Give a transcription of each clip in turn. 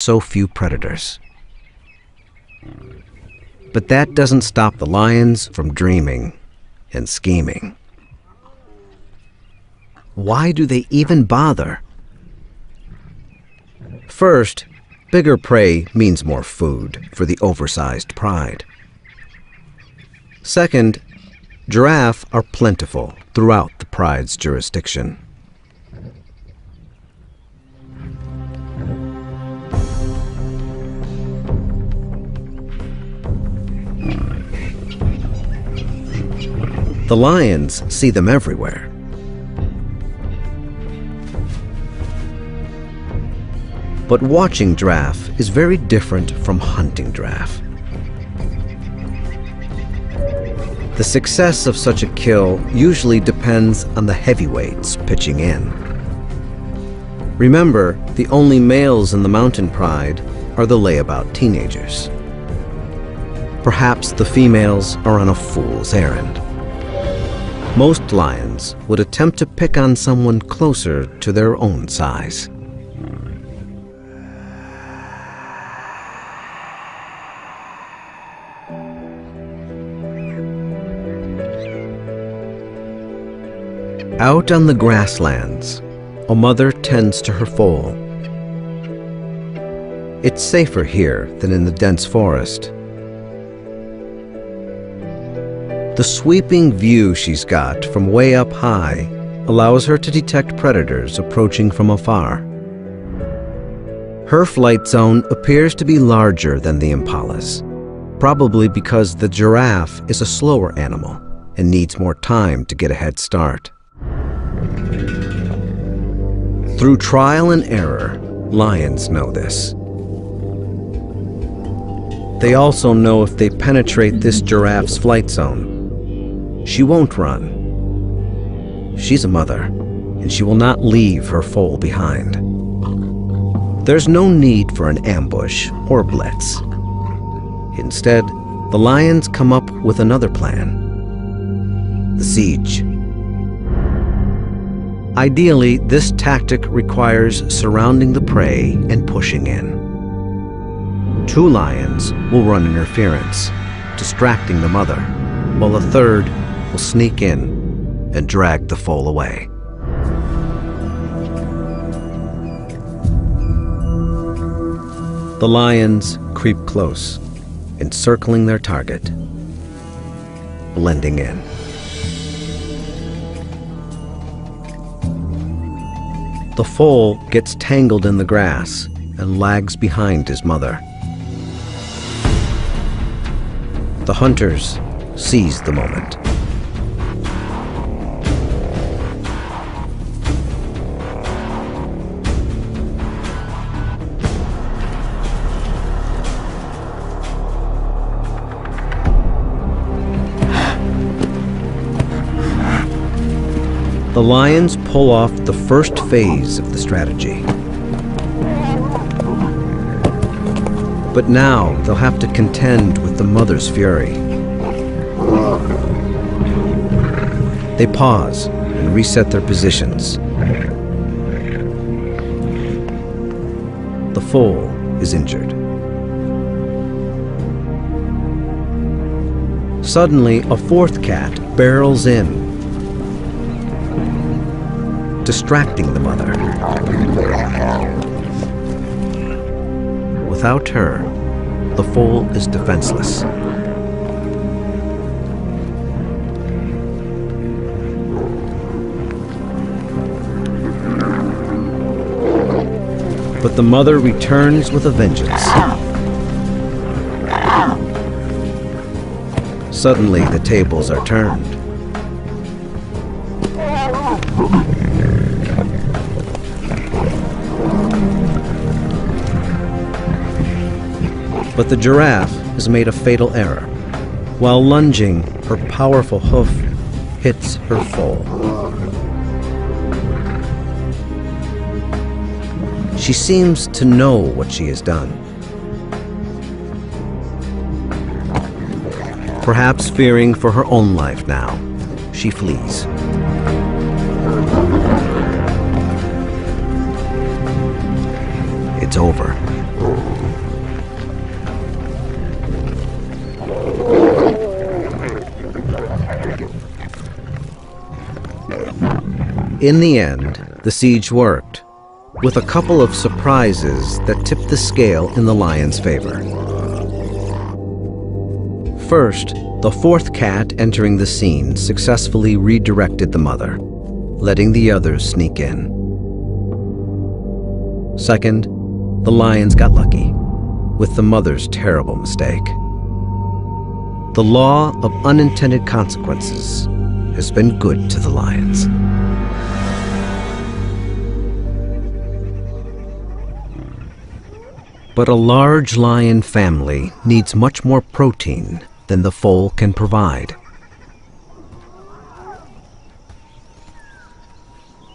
so few predators. But that doesn't stop the lions from dreaming and scheming. Why do they even bother? First, bigger prey means more food for the oversized pride. Second, giraffe are plentiful throughout the pride's jurisdiction. The lions see them everywhere. But watching giraffe is very different from hunting giraffe. The success of such a kill usually depends on the heavyweights pitching in. Remember, the only males in the mountain pride are the layabout teenagers. Perhaps the females are on a fool's errand. Most lions would attempt to pick on someone closer to their own size. Out on the grasslands, a mother tends to her foal. It's safer here than in the dense forest. The sweeping view she's got from way up high allows her to detect predators approaching from afar. Her flight zone appears to be larger than the impala's, probably because the giraffe is a slower animal and needs more time to get a head start. Through trial and error, lions know this. They also know if they penetrate this giraffe's flight zone, she won't run. She's a mother, and she will not leave her foal behind. There's no need for an ambush or blitz. Instead, the lions come up with another plan: the siege. Ideally, this tactic requires surrounding the prey and pushing in. Two lions will run interference, distracting the mother, while a third will sneak in and drag the foal away. The lions creep close, encircling their target, blending in. The foal gets tangled in the grass and lags behind his mother. The hunters seize the moment. The lions pull off the first phase of the strategy. But now they'll have to contend with the mother's fury. They pause and reset their positions. The foal is injured. Suddenly, a fourth cat barrels in, distracting the mother. Without her, the foal is defenseless. But the mother returns with a vengeance. Suddenly, the tables are turned. But the giraffe has made a fatal error. While lunging, her powerful hoof hits her foal. She seems to know what she has done. Perhaps fearing for her own life now, she flees. It's over. In the end, the siege worked, with a couple of surprises that tipped the scale in the lion's favor. First, the fourth cat entering the scene successfully redirected the mother, letting the others sneak in. Second, the lions got lucky with the mother's terrible mistake. The law of unintended consequences has been good to the lions. But a large lion family needs much more protein than the foal can provide.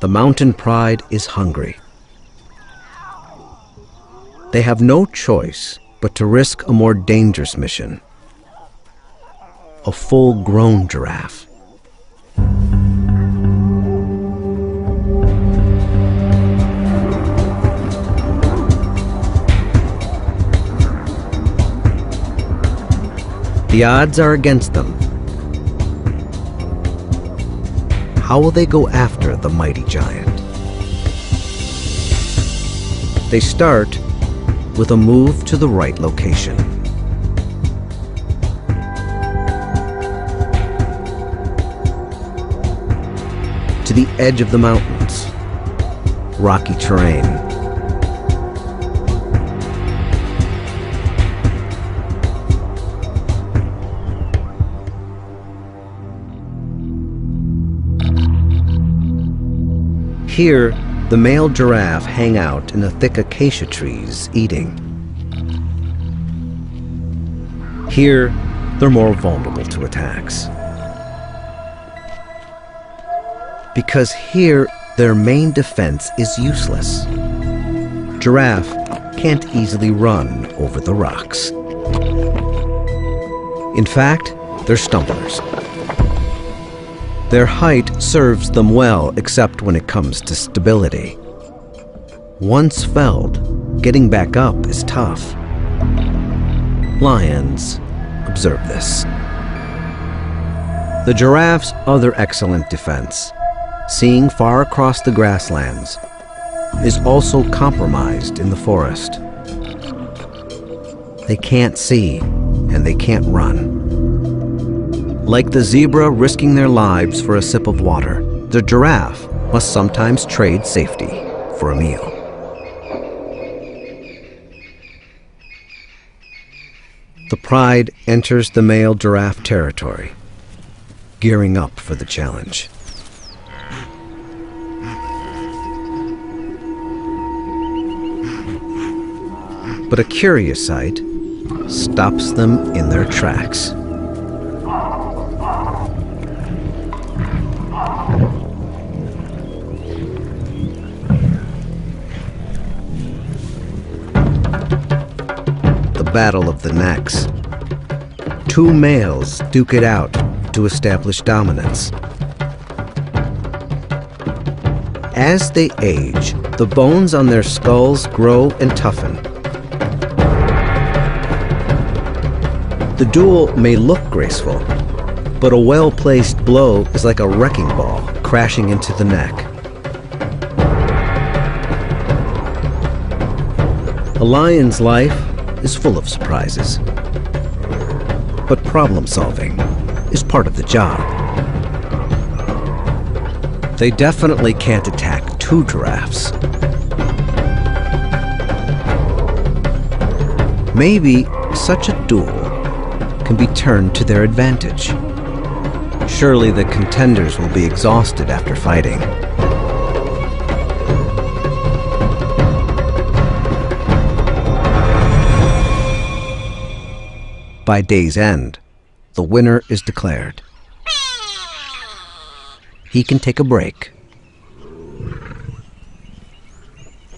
The mountain pride is hungry. They have no choice but to risk a more dangerous mission: a full-grown giraffe. The odds are against them. How will they go after the mighty giant? They start with a move to the right location. To the edge of the mountains, rocky terrain. Here, the male giraffe hang out in the thick acacia trees, eating. Here, they're more vulnerable to attacks. Because here, their main defense is useless. Giraffe can't easily run over the rocks. In fact, they're stumblers. Their height serves them well, except when it comes to stability. Once felled, getting back up is tough. Lions observe this. The giraffe's other excellent defense, seeing far across the grasslands, is also compromised in the forest. They can't see, and they can't run. Like the zebra risking their lives for a sip of water, the giraffe must sometimes trade safety for a meal. The pride enters the male giraffe territory, gearing up for the challenge. But a curious sight stops them in their tracks. Battle of the necks. Two males duke it out to establish dominance. As they age, the bones on their skulls grow and toughen. The duel may look graceful, but a well-placed blow is like a wrecking ball crashing into the neck. A lion's life is full of surprises. But problem solving is part of the job. They definitely can't attack two giraffes. Maybe such a duel can be turned to their advantage. Surely the contenders will be exhausted after fighting. By day's end, the winner is declared. He can take a break.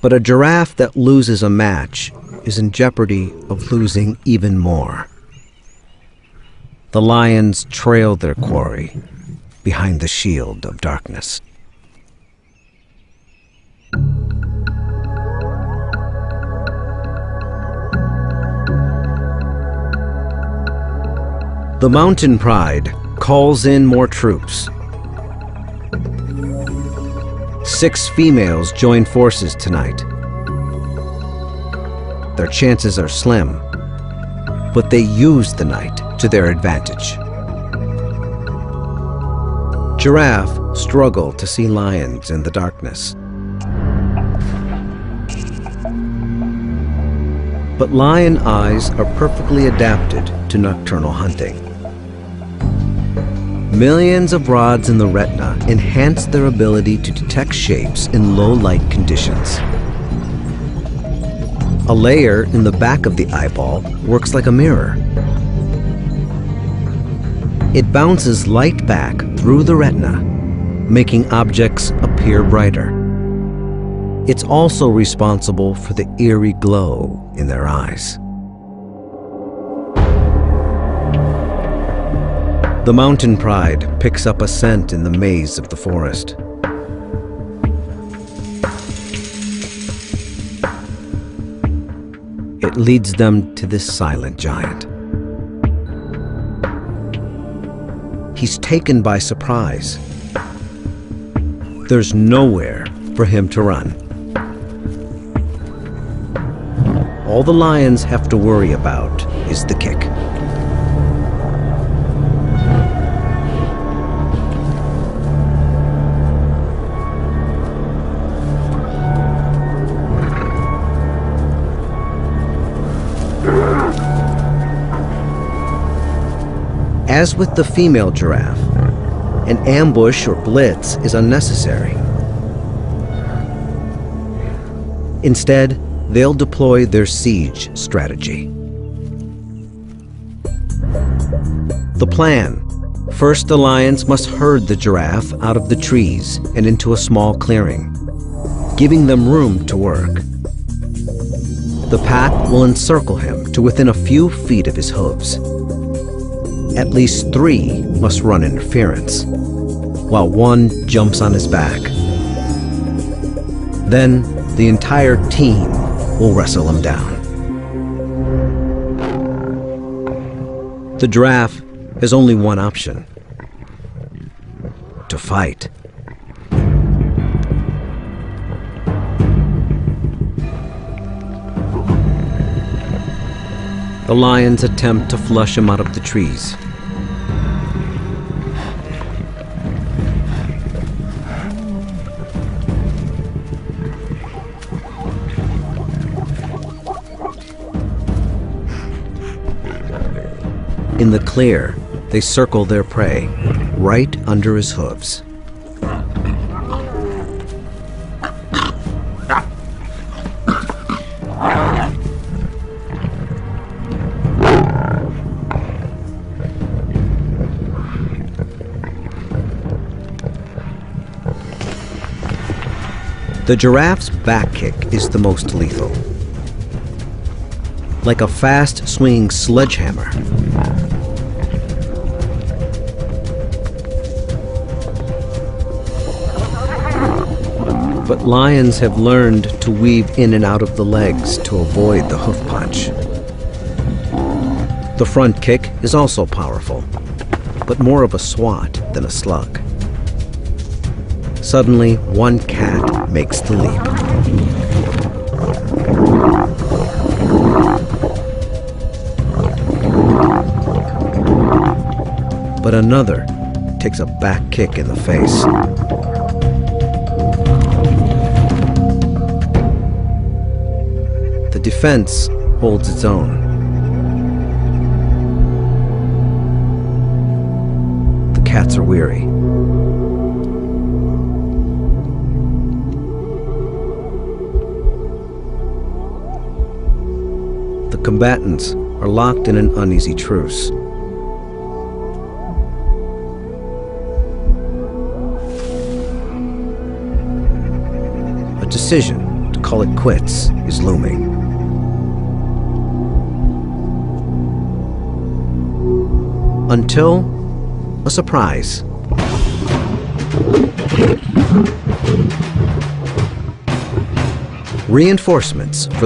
But a giraffe that loses a match is in jeopardy of losing even more. The lions trail their quarry behind the shield of darkness. The mountain pride calls in more troops. 6 females join forces tonight. Their chances are slim, but they use the night to their advantage. Giraffe struggle to see lions in the darkness. But lion eyes are perfectly adapted to nocturnal hunting. Millions of rods in the retina enhance their ability to detect shapes in low light conditions. A layer in the back of the eyeball works like a mirror. It bounces light back through the retina, making objects appear brighter. It's also responsible for the eerie glow in their eyes. The mountain pride picks up a scent in the maze of the forest. It leads them to this silent giant. He's taken by surprise. There's nowhere for him to run. All the lions have to worry about is the kick. As with the female giraffe, an ambush or blitz is unnecessary. Instead, they'll deploy their siege strategy. The plan: first, the lions must herd the giraffe out of the trees and into a small clearing, giving them room to work. The pack will encircle him to within a few feet of his hooves. At least 3 must run interference, while 1 jumps on his back. Then the entire team will wrestle him down. The giraffe has only one option: to fight. The lions attempt to flush him out of the trees. In the clear, they circle their prey right under his hooves. The giraffe's back kick is the most lethal. Like a fast-swinging sledgehammer, but lions have learned to weave in and out of the legs to avoid the hoof punch. The front kick is also powerful, but more of a swat than a slug. Suddenly, one cat makes the leap. But another takes a back kick in the face. The defense holds its own. The cats are weary. The combatants are locked in an uneasy truce. A decision to call it quits is looming. Until a surprise. Reinforcements for the